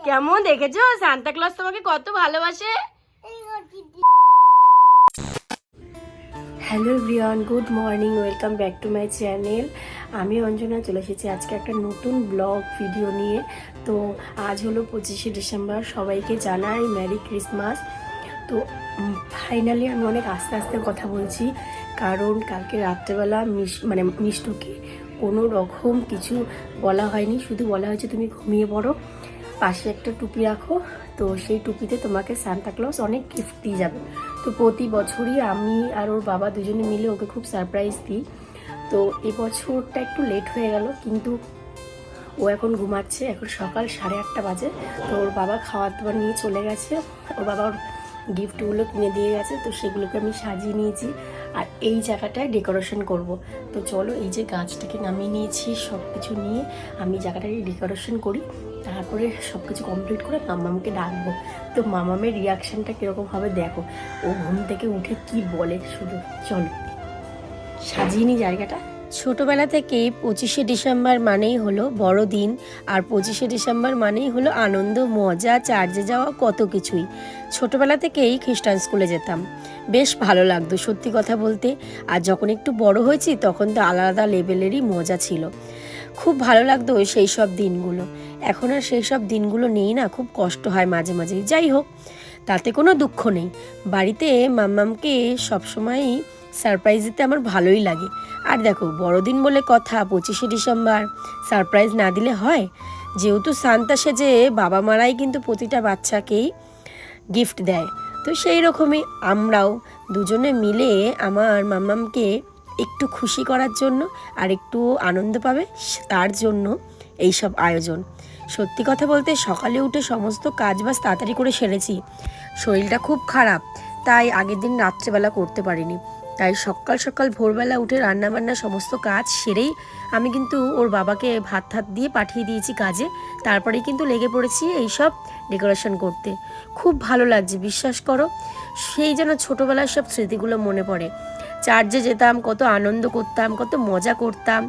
কেমন দেখেছো Santa Claus তোমাকে কত ভালোবাসে। Hello everyone, good morning, welcome back to my channel. আমি অঞ্জনা চলে এসেছি আজকে একটা নতুন ব্লগ ভিডিও নিয়ে। তো আজ হলো 25শে ডিসেম্বর, সবাইকে জানাই মেরি ক্রিসমাস। তো ফাইনালি আমি অনেক আস্তে আস্তে কথা বলছি, কারণ কালকে রাত্রেবেলা মিষ্টুকে কোনো রকম কিছু বলা হয়নি, শুধু বলা হয়েছে তুমি ঘুমিয়ে পড়ো, পাশে একটা টুপি রাখো। তো সেই টুপিতে তোমাকে সান্তা ক্লজ অনেক গিফট দিয়ে যাবে। তো প্রতি বছরই আমি আর ওর বাবা দুজনে মিলে ওকে খুব সারপ্রাইজ দিই। তো এবছরটা একটু লেট হয়ে গেল, কিন্তু ও এখন ঘুমাচ্ছে। এখন সকাল 8:30 বাজে। তো ওর বাবা খাওয়ার দাবার নিয়ে চলে গেছে, ওর বাবা ওর গিফটগুলো কিনে দিয়ে গেছে। তো সেগুলোকে আমি সাজিয়ে নিয়েছি, আর এই জায়গাটায় ডেকোরেশন করব। তো চলো, এই যে গাছটাকে নামিয়ে নিয়েছি, সব কিছু নিয়ে আমি জায়গাটাকে ডেকোরেশন করি, তারপরে সব কিছু কমপ্লিট করে মামামকে ডাকবো। তো মামামের রিয়াকশানটা কীরকম হবে দেখো, ও ঘুম থেকে উঠে কি বলে শুধু। চলো সাজিয়ে নিই জায়গাটা। ছোটবেলা থেকেই 25শে ডিসেম্বর মানেই হলো বড়দিন, আর 25শে ডিসেম্বর মানেই হলো আনন্দ, মজা, চার্চে যাওয়া, কত কিছুই। ছোটবেলা থেকেই খ্রিস্টান স্কুলে যেতাম, বেশ ভালো লাগতো সত্যি কথা বলতে। আর যখন একটু বড় হয়েছি তখন তো আলাদা লেভেলেরই মজা ছিল, খুব ভালো লাগতো সেই সব দিনগুলো। এখন আর সেই সব দিনগুলো নেই না, খুব কষ্ট হয় মাঝে মাঝে। যাই হোক, তাতে কোনো দুঃখ নেই। বাড়িতে মাম্মামকে সবসময়ই সারপ্রাইজ দিতে আমার ভালোই লাগে। আর দেখো, বড়দিন বলে কথা, 25শে ডিসেম্বর সারপ্রাইজ না দিলে হয়? যেহেতু সান্তা সেজে বাবা মারাই কিন্তু প্রতিটা বাচ্চাকেই গিফট দেয়, তো সেই রকমই আমরাও দুজনে মিলে আমার মাম্মামকে একটু খুশি করার জন্য আর একটু আনন্দ পাবে তার জন্য এই সব আয়োজন। সত্যি কথা বলতে সকালে উঠে সমস্ত কাজবাজ তাড়াতাড়ি করে সেরেছি। শরীরটা খুব খারাপ, তাই আগের দিন রাত্রেবেলা করতে পারিনি। তাই সকাল সকাল ভোরবেলা উঠে রান্নাবান্না সমস্ত কাজ সেরেই আমি কিন্তু ওর বাবাকে ভাত দিয়ে পাঠিয়ে দিয়েছি কাজে। তারপরেই কিন্তু লেগে পড়েছি এইসব ডেকোরেশন করতে। খুব ভালো লাগছে, বিশ্বাস করো, সেই যেন ছোটোবেলার সব স্মৃতিগুলো মনে পড়ে। চার্চে যেতাম, কত আনন্দ করতাম, কত মজা করতাম।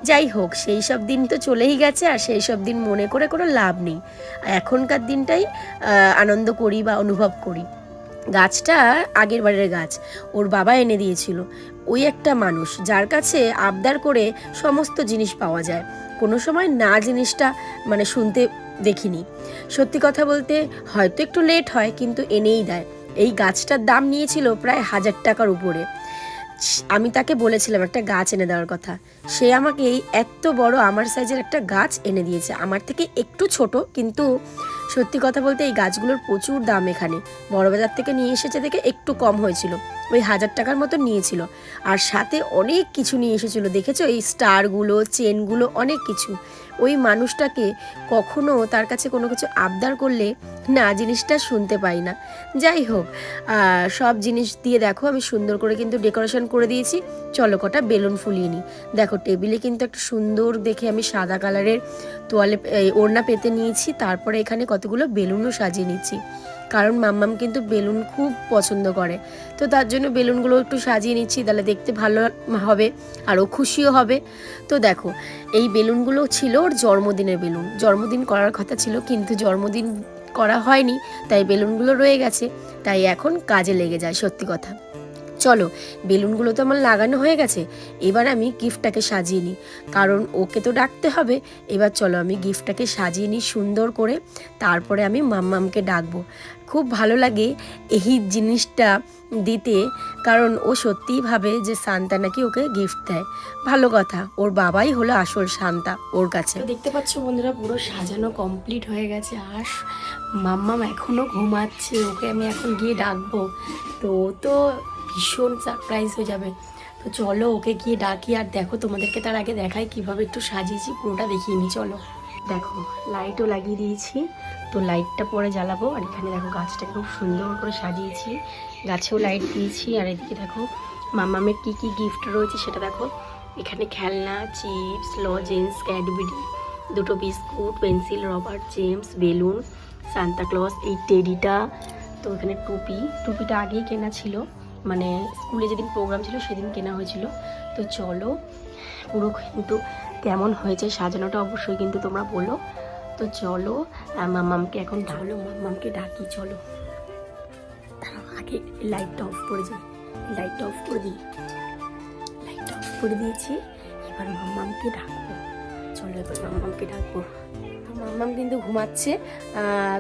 যাই হোক, সেই সব দিন তো চলেই গেছে, আর সেই সব দিন মনে করে কোনো লাভ নেই। এখনকার দিনটাই আনন্দ করি বা অনুভব করি। গাছটা আগের বাড়ির গাছ, ওর বাবা এনে দিয়েছিল। ওই একটা মানুষ যার কাছে আবদার করে সমস্ত জিনিস পাওয়া যায়, কোনো সময় না জিনিসটা শুনতে দেখিনি। সত্যি কথা বলতে হয়তো একটু লেট হয়, কিন্তু এনেই দেয়। এই গাছটার দাম নিয়েছিল প্রায় 1000 টাকার উপরে। আমি তাকে বলেছিলাম একটা গাছ এনে দেওয়ার কথা, সে আমাকে এই এত বড় আমার সাইজের একটা গাছ এনে দিয়েছে। আমার থেকে একটু ছোট, কিন্তু সত্যি কথা বলতে এই গাছগুলোর প্রচুর দাম এখানে। বড়বাজার থেকে নিয়ে এসেছে দেখে একটু কম হয়েছিল, ওই 1000 টাকার মতো নিয়েছিল। আর সাথে অনেক কিছু নিয়ে এসেছিলো, দেখেছো এই স্টারগুলো, চেনগুলো, অনেক কিছু। ওই মানুষটাকে কখনো তার কাছে কোনো কিছু আবদার করলে না জিনিসটা শুনতে পাই না। যাই হোক, সব জিনিস দিয়ে দেখো আমি সুন্দর করে কিন্তু ডেকোরেশন করে দিয়েছি। চলো কটা বেলুন ফুলিয়ে নিই। দেখো টেবিলে কিন্তু একটা সুন্দর দেখে আমি সাদা কালারের তোয়ালে ওড়না পেতে নিয়েছি। তারপরে এখানে কতগুলো বেলুনও সাজিয়ে নিচ্ছি, কারণ মাম্মাম কিন্তু বেলুন খুব পছন্দ করে। তো তার জন্য বেলুনগুলো একটু সাজিয়ে নিচ্ছি, তাহলে দেখতে ভালো হবে আর ও খুশিও হবে। তো দেখো, এই বেলুনগুলো ছিল ওর জন্মদিনের বেলুন। জন্মদিন করার কথা ছিল, কিন্তু জন্মদিন করা হয়নি, তাই বেলুনগুলো রয়ে গেছে। তাই এখন কাজে লেগে যায় সত্যি কথা। চলো, বেলুনগুলো তো আমার লাগানো হয়ে গেছে, এবার আমি গিফটটাকে সাজিয়ে নিই, কারণ ওকে তো ডাকতে হবে। এবার চলো আমি গিফটটাকে সাজিয়ে নিই সুন্দর করে, তারপরে আমি মাম্মামকে ডাকবো। খুব ভালো লাগে এই জিনিসটা দিতে, কারণ ও সত্যিই ভাবে যে সান্তা নাকি ওকে গিফট দেয়। ভালো কথা, ওর বাবাই হলো আসল সান্তা ওর কাছে। দেখতে পাচ্ছ বন্ধুরা, পুরো সাজানো কমপ্লিট হয়ে গেছে, আর মাম্মাম এখনও ঘুমাচ্ছে, ওকে আমি এখন গিয়ে ডাকবো। তো ভীষণ সারপ্রাইজ হয়ে যাবে। তো চলো ওকে গিয়ে ডাকি। আর দেখো, তোমাদেরকে তার আগে দেখাই কিভাবে একটু সাজিয়েছি, পুরোটা দেখিয়ে নিই। চলো দেখো, লাইটও লাগিয়ে দিয়েছি, তো লাইটটা পরে জ্বালাবো। আর এখানে দেখো গাছটাকে খুব সুন্দর করে সাজিয়েছি, গাছেও লাইট দিয়েছি। আর এদিকে দেখো মাম্মামের কী কী গিফট রয়েছে সেটা দেখো। এখানে খেলনা, চিপস, লজেন্স, ক্যাডবেরি, দুটো biscuit, pencil, rubber, James, balloon, Santa Claus, এই টেডিটা। তো এখানে টুপিটা আগেই কেনা ছিল, স্কুলে যেদিন প্রোগ্রাম ছিল সেদিন কেনা হয়েছিল। তো চলো পুরো কিন্তু কেমন হয়েছে সাজানোটা অবশ্যই কিন্তু তোমরা বলো। তো চলো মাম্মামকে এখন মাম্মামকে ডাকি, চলো। তার আগে লাইটটা অফ করে যাই, লাইটটা অফ করে দিই, লাইটটা অফ করে দিয়েছি। এবার মাম্মামকে ডাকবো, চলো এবার মাম্মামকে ডাকবো। মাম্মাম কিন্তু ঘুমাচ্ছে,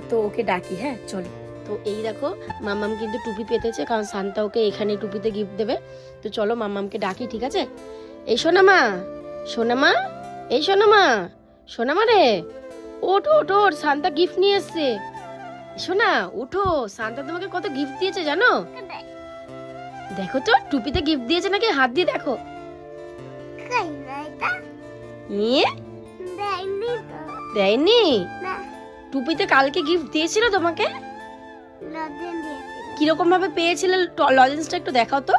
তো ওকে ডাকি। হ্যাঁ চলো। তো এই দেখো মাম্মাম কিন্তু টুপি পেতেছে, কারণ সান্তা ওকে এখানে টুপিতে গিফট দেবে। তো চলো মাম্মামকে ডাকি, ঠিক আছে? এই সোনামা, সোনামা, এই সোনামা, সোনামা রে, ওঠো ওঠো, সান্তা গিফট নিয়ে এসছে। সোনা উঠো, সান্তা তোমাকে কত গিফট দিয়েছে জানো? দেখো তো টুপিতে গিফট দিয়েছে নাকি, হাত দিয়ে দেখো। দেয়নি? টুপিতে কালকে গিফট দিয়েছিল তোমাকে? কিরকম ভাবে পেয়েছিলে লজেন্সটা একটু দেখাও তো।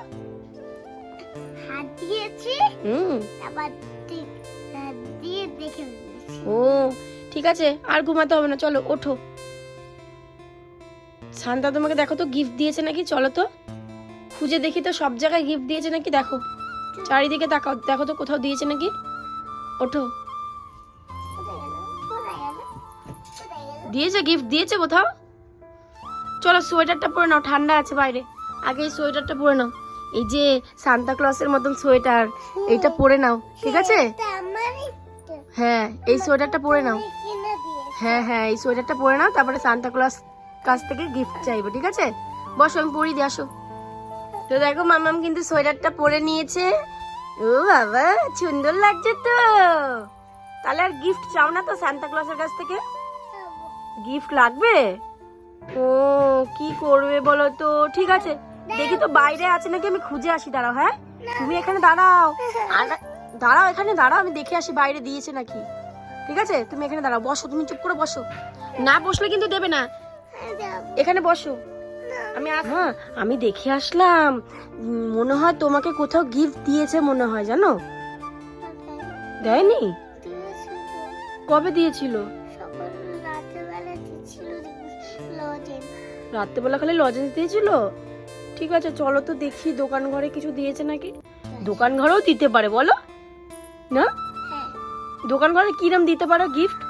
হাত দিয়েছি, আবার দিয়ে দেখে। ও ঠিক আছে, আর ঘুমাতে হবে না, চলো ওঠো। সান্তা তোমাকে দেখো তো গিফট দিয়েছে নাকি, চলো তো খুঁজে দেখি তো সব জায়গায় গিফট দিয়েছে নাকি, দেখো চারিদিকে তাকাও, দেখো তো কোথাও দিয়েছে নাকি। ওঠো। দিয়েছে, গিফট দিয়েছে কোথাও? চলো সোয়েটারটা পরে নাও, ঠান্ডা আছে বাইরে। আগে এই সোয়েটারটা পরে নাও, এই যে সান্তা ক্লসের মতন সোয়েটার, এইটা পরে নাও, ঠিক আছে? হ্যাঁ এই সোয়েটারটা পরে নাও। হ্যাঁ হ্যাঁ এই সোয়েটারটা পরে নাও, তারপরে সান্তা ক্লস কাছ থেকে গিফট চাইবো, ঠিক আছে? বসো, আমি পরিয়ে দিয়ে আসো। তো দেখো মাম্মাম কিন্তু সোয়েটারটা পরে নিয়েছে। ও বাবা সুন্দর লাগছে তো। তাহলে আর গিফট চাও না তো সান্তা ক্লসের কাছ থেকে? গিফট লাগবে? ও কি করবে বলো তো? ঠিক আছে দেখি তো বাইরে আছে নাকি, আমি খুঁজে আসি, দাঁড়াও। হ্যাঁ তুমি এখানে দাঁড়াও, দাঁড়াও এখানে দাঁড়াও, আমি দেখে আসি বাইরে দিয়েছে নাকি, ঠিক আছে? তুমি এখানে দাঁড়াও, বসো, তুমি চুপ করে বসো, না বসলে কিন্তু দেবে না। এখানে বসো, হ্যাঁ আমি দেখে আসলাম, মনে হয় তোমাকে কোথাও গিফট দিয়েছে মনে হয়, জানো? দেয়নি? কবে দিয়েছিল? রাত্রেবেলা খালি লজেন্স দিয়েছিল? ঠিক আছে চলো তো দেখি দোকান ঘরে কিছু দিয়েছে নাকি। দোকান ঘরেও দিতে পারে বলো না? দোকান ঘরে কিরম দিতে পারো গিফট?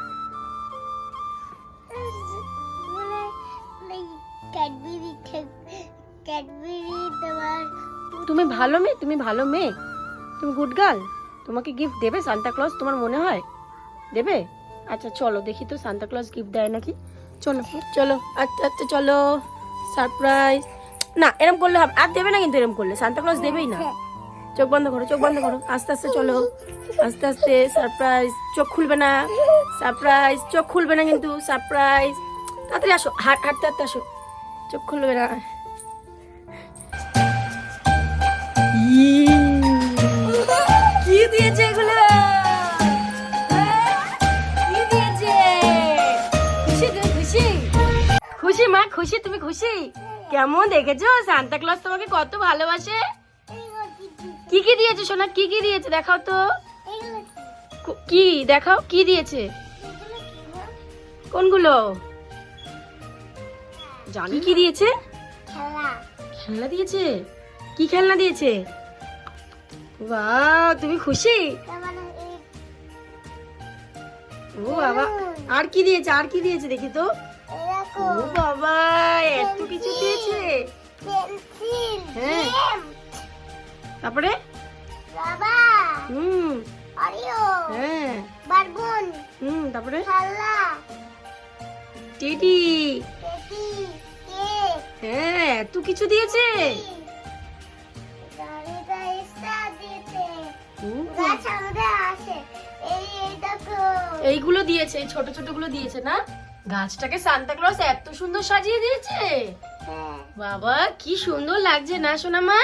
তুমি ভালো মেয়ে, তুমি ভালো মেয়ে, তুমি গুড গার্ল, তোমাকে গিফট দেবে সান্তা ক্লজ, তোমার মনে হয় দেবে? আচ্ছা চলো দেখি তো সান্তা ক্লজ গিফট দেয় নাকি, চলো চলো। আচ্ছা আচ্ছা চলো, সারপ্রাইজ। না এরম করলে হবে, আর দেবে না কিন্তু, এরম করলে সান্তা ক্লজ দেবেই না। চোখ বন্ধ করো, চোখ বন্ধ করো, আস্তে আস্তে চলো, আস্তে আস্তে। সারপ্রাইজ, চোখ খুলবে না, সারপ্রাইজ, চোখ খুলবে না কিন্তু, সারপ্রাইজ। তাড়াতাড়ি আসো, হাঁটতে হাঁটতে আসো, চোখ খুলবে না। কি দিয়েছে এগুলো? কি দিয়েছে? খুশি তুমি, খুশি? খুশি মা, খুশি? তুমি খুশি? কেমন দেখেছো সান্তা ক্লজ তোমাকে কত ভালোবাসে? কি কি দিয়েছে সোনা, কি কি দিয়েছে দেখাও তো। কি দেখাও, কি দিয়েছে? কোনগুলো? জানি কি দিয়েছে। খেলনা দিয়েছে? কি খেলনা দিয়েছে? বাহ তুমি খুশি? ও বাবা, আর কি দিয়েছে, আর কি দিয়েছে দেখি তো। ও বাবা এত কিছু দিয়েছে। হ্যাঁ তারপরে হ্যাঁ তারপরে টেডি। হ্যাঁ এত কিছু দিয়েছে। এইগুলো দিয়েছে, এই ছোট ছোট গুলো দিয়েছে না? গাছটাকে সান্তা ক্লজ এত সুন্দর সাজিয়ে দিয়েছে। বাবা কি সুন্দর লাগছে না সোনামা?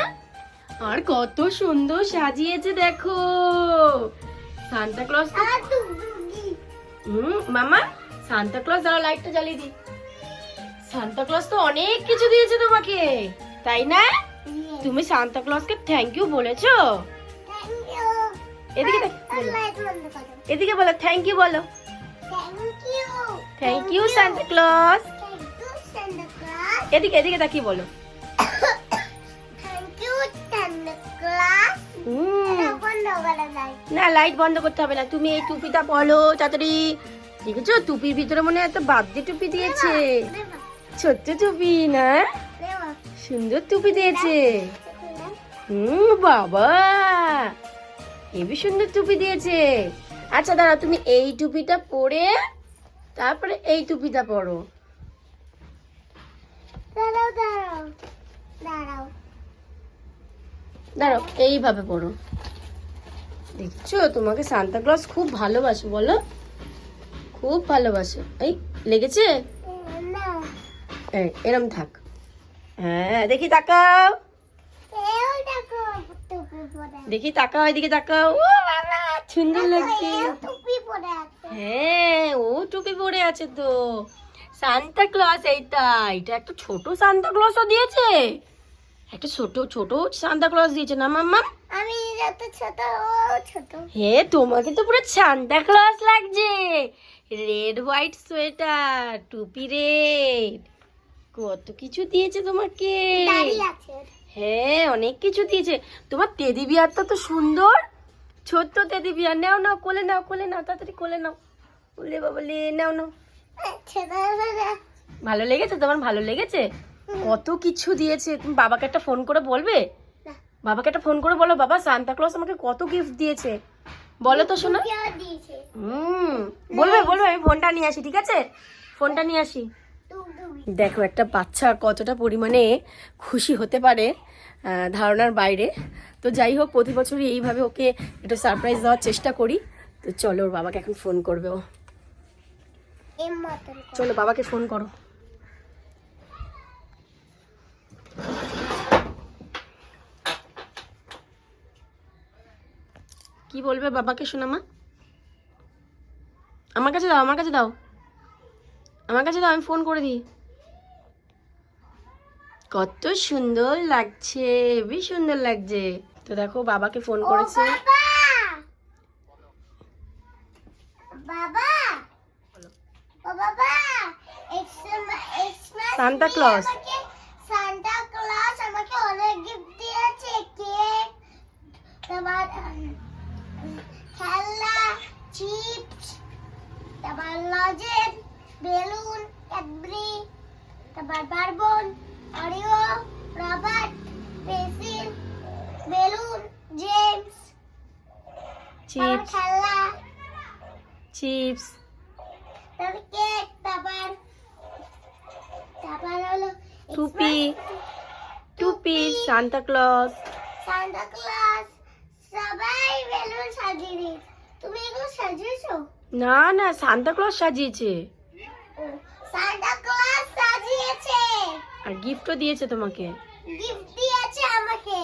আর কত সুন্দর সাজিয়েছে দেখো সান্তা ক্লজ। মামা সান্তা ক্লজ, দাঁড়াও লাইটটা জ্বালিয়ে দি। সান্তা ক্লজ তো অনেক কিছু দিয়েছে তোমাকে, তাই না? তুমি সান্তা ক্লজকে থ্যাংক ইউ বলেছো? এদিকে এদিকে বলো থ্যাংক ইউ, বলো থ্যাংক ইউ সান্তা ক্লজ। এদিকে এদিকে তাকিয়ে বলো না, লাইট বন্ধ করতে হবে না। তুমি এই টুপিটা পরো তাড়াতাড়ি, দেখেছো টুপির ভিতরে মনে হয় একটা বার্থডে টুপি দিয়েছে। দেবা, ছোট্ট টুপি না, দেবা। সুন্দর টুপি দিয়েছে। বাবা হেবি সুন্দর টুপি দিয়েছে। আচ্ছা দাঁড়াও, তুমি এই টুপিটা পরে তারপরে এই টুপিটা পরো। দাঁড়াও দাঁড়াও দাঁড়াও। দাঁড়াও এইভাবে পরো। দেখছো তোমাকে সান্তা ক্লজ খুব ভালোবাসে, বলো খুব ভালোবাসে। এই লেগেছে? না, এই এরম থাক। হ্যাঁ দেখি তাকাও, কেউ দেখো টুপি পরে। দেখি তাকাও, এদিকে তাকাও। ও বাবা সুন্দর লাগছে। কেউ টুপি পরে আছে। হ্যাঁ ও টুপি পরে আছে তো। সান্তা ক্লজ এইটা, এটা একটা ছোট সান্তা ক্লজও দিয়েছে। একটা ছোট ছোট সান্তা ক্লজ দিয়েছে না মাম্মা? আমি যত ছোট ও ছোট। হে তোমাকে তো পুরো সান্তা ক্লজ লাগছে। রেড হোয়াইট সোয়েটার, টুপি রেড, কত কিছু দিয়েছে তোমাকে। দাড়ি আছে। হ্যাঁ অনেক কিছু দিয়েছে। তোমার টেডি বিয়ারটা তো সুন্দর, ছোট্ট টেডি বিয়ার। নাও নাও কোলে নাও, কোলে নাও, তাড়াতাড়ি কোলে নাও। বলে বাবা লে নাও নাও। ছোট ভালো লেগেছে তোমার? ভালো লেগেছে? কত কিছু দিয়েছে। তুমি বাবাকে একটা ফোন করে বলবে? না। বাবাকে একটা ফোন করে বলো, বাবা সান্তা ক্লজ আমাকে কত গিফট দিয়েছে বলো তো শোনা। কেউ দিয়েছে। বলবে বলবে, আমি ফোনটা নিয়ে আসি, ঠিক আছে? ফোনটা নিয়ে আসি। টুকটুকি। দেখো একটা বাচ্চা কতটা পরিমাণে খুশি হতে পারে, ধারণার বাইরে। তো যাই হোক, প্রতি বছরই এইভাবে ওকে একটা সারপ্রাইজ দেওয়ার চেষ্টা করি। তো চলো ওর বাবাকে এখন ফোন করবে ও। এর মতন করে। চলো বাবাকে ফোন করো। কি বলবে বাবাকে শোনামা? আমার কাছে দাও, আমার কাছে দাও, আমার কাছে দাও, আমি ফোন করে দিই। কত সুন্দর লাগছে, হেবি সুন্দর লাগছে। তো দেখো বাবাকে ফোন ও করেছে। বাবা, ও বাবা, সান্তা ক্লজ। সান্তা ক্লজ আমাকে অনেক গিফট দিয়েছে। কেক, তারপর খেলনা, চিপস, তারপর লজেন্স, বেলুন, ক্যাডবেরি, তারপর bourbon, Oreo, Robert, pencil, balloon, James, chips, খেলনা, চিপস, তারপর কেক, তারপর হলো টুপি, টুপি, সান্তা ক্লজ। Santa Claus. সবাই বেলুন সাজিয়ে দিয়েছে। তুমি এগুলো সাজিয়েছো? না না, সান্তা ক্লজ সাজিয়েছে ও, সান্তা ক্লজ সাজিয়েছে। আর গিফটও দিয়েছে তোমাকে। গিফট দিয়েছে আমাকে।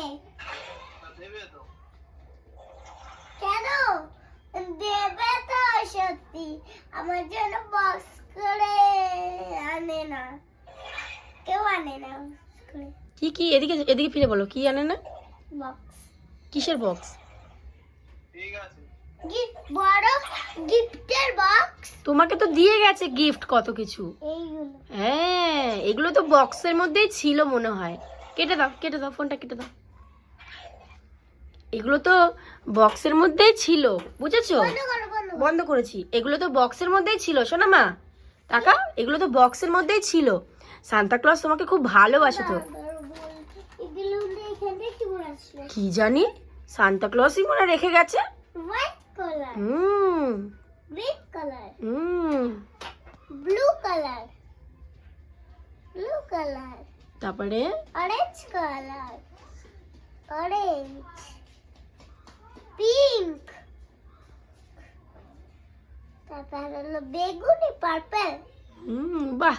কেন দেবে তো? সত্যি আমার জন্য বক্স করে আনে না, কেউ আনে না box করে। কি কি? এদিকে এদিকে ফিরে বলো, কি আনে না? বক্স, কিসের বক্স? বড় গিফটের বক্স। তোমাকে তো দিয়ে গেছে গিফট কত কিছু। এইগুলো হ্যাঁ এগুলো তো বক্সের মধ্যেই ছিল মনে হয়। কেটে দাও, কেটে দাও, ফোনটা কেটে দাও। এগুলো তো বক্সের মধ্যেই ছিল, বুঝেছো? বন্ধ করো, বন্ধ করো। বন্ধ করেছি। এগুলো তো বক্সের মধ্যেই ছিল, শোনা মা টাকা, এগুলো তো বক্সের মধ্যেই ছিল। সান্তা ক্লজ তোমাকে খুব ভালোবাসে তো। এগুলো এখানে কি বলছো? কি জানি, সান্তা ক্লজই মনে হয় রেখে গেছে। হোয়াইট কালার, হুম গ্রিন কালার, হুম ব্লু কালার, ব্লু কালার, তারপরে অরেঞ্জ কালার, অরেঞ্জ, পিঙ্ক, তারপর হলো বেগুনি, পার্পল। বাহ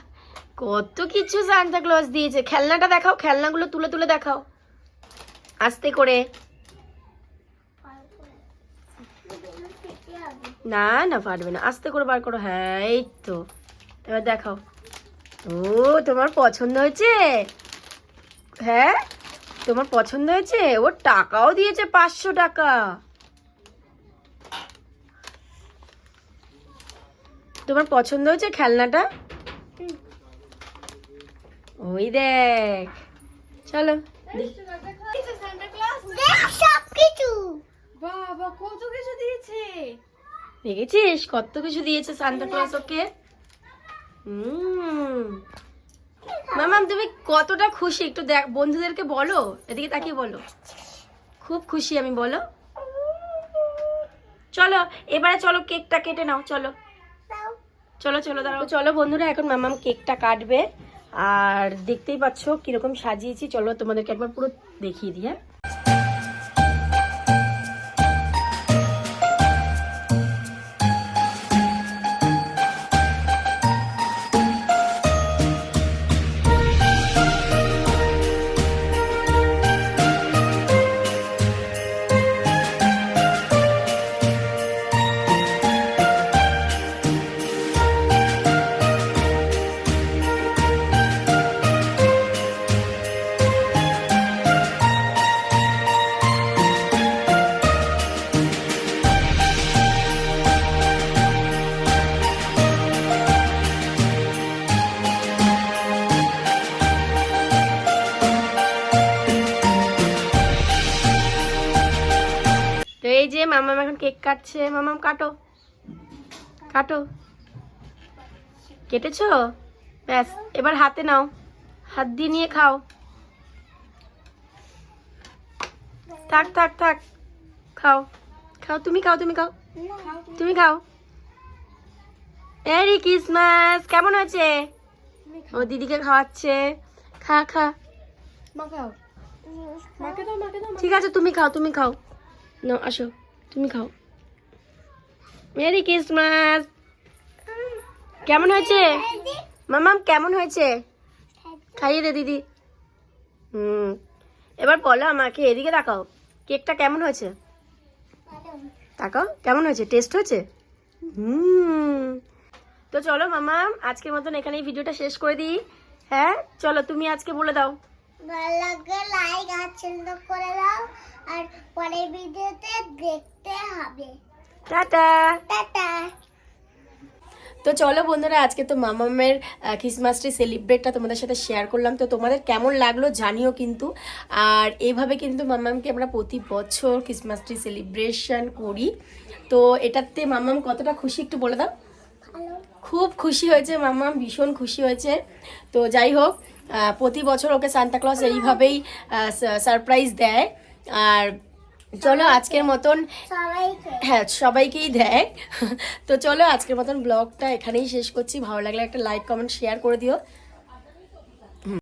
কত কিছু সান্তা ক্লজ দিয়েছে। খেলনাটা দেখাও, খেলনাগুলো তুলে তুলে দেখাও আস্তে করে। না না ফাটবে না, আস্তে করে বার করো। হ্যাঁ এই তো, এবার দেখাও। ও তোমার পছন্দ হয়েছে? হ্যাঁ তোমার পছন্দ হয়েছে? ওর টাকাও দিয়েছে 500 টাকা। তোমার পছন্দ হয়েছে খেলনাটা? ওই দেখ, চলো দেখ সবকিছু। বাবা কত কিছু দিয়েছে। দেখেছিস কত কিছু দিয়েছে সান্তা ক্লজ ওকে। মামাম তুমি কতটা খুশি একটু দেখ, বন্ধুদেরকে বলো, এদিকে তাকিয়ে বলো। খুব খুশি আমি, বলো। চলো এবারে চলো কেকটা কেটে নাও, চলো দাও। চলো চলো দাঁড়াও। চলো বন্ধুরা, এখন মামাম কেকটা কাটবে। আর দেখতেই পাচ্ছ কিরকম সাজিয়েছি, চলো তোমাদেরকে একবার পুরো দেখিয়ে দিই। হ্যাঁ, তো এই যে মামাম এখন কেক কাটছে। মামাম কাটো, কাটো। কেটেছো? ব্যাস, এবার হাতে নাও, হাত দিয়ে নিয়ে খাও। থাক থাক থাক, খাও খাও, তুমি খাও, তুমি খাও, তুমি খাও। Merry Christmas. কেমন হয়েছে? ও দিদিকে খাওয়াচ্ছে। খা খা, ঠিক আছে তুমি খাও, তুমি খাও। না আসো, তুমি খাও। Merry Christmas. কেমন হয়েছে মামাম, কেমন হয়েছে? খাইয়ে দে দিদি। এবার বলো আমাকে, এদিকে তাকাও, কেকটা কেমন হয়েছে? তাকাও, কেমন হয়েছে? টেস্ট হয়েছে? তো চলো মামাম, আজকের মতন এখানেই ভিডিওটা শেষ করে দিই। হ্যাঁ চলো, তুমি আজকে বলে দাও। ভালো লাগলে লাইক আর চ্যানেল করে দাও, আর পরের ভিডিওতে দেখতে হবে। টাটা। টাটা। তো চলো বন্ধুরা, আজকে তো মামামের ক্রিসমাস ট্রি সেলিব্রেটটা তোমাদের সাথে শেয়ার করলাম। তো তোমাদের কেমন লাগলো জানিও কিন্তু। আর এইভাবে কিন্তু মামামকে আমরা প্রতি বছর ক্রিসমাস ট্রি সেলিব্রেশন করি। তো এটাতে মামাম কতটা খুশি একটু বলে দাও। ভালো। খুব খুশি হয়েছে মামাম, ভীষণ খুশি হয়েছে। তো যাই হোক, প্রতি বছর ওকে সান্তা ক্লজ এইভাবেই সারপ্রাইজ দেয়। আর চলো আজকের মতন, সবাইকে। হ্যাঁ সবাইকেই দেয়। তো চলো আজকের মতন ব্লগটা এখানেই শেষ করছি। ভালো লাগলে একটা লাইক কমেন্ট শেয়ার করে দিও।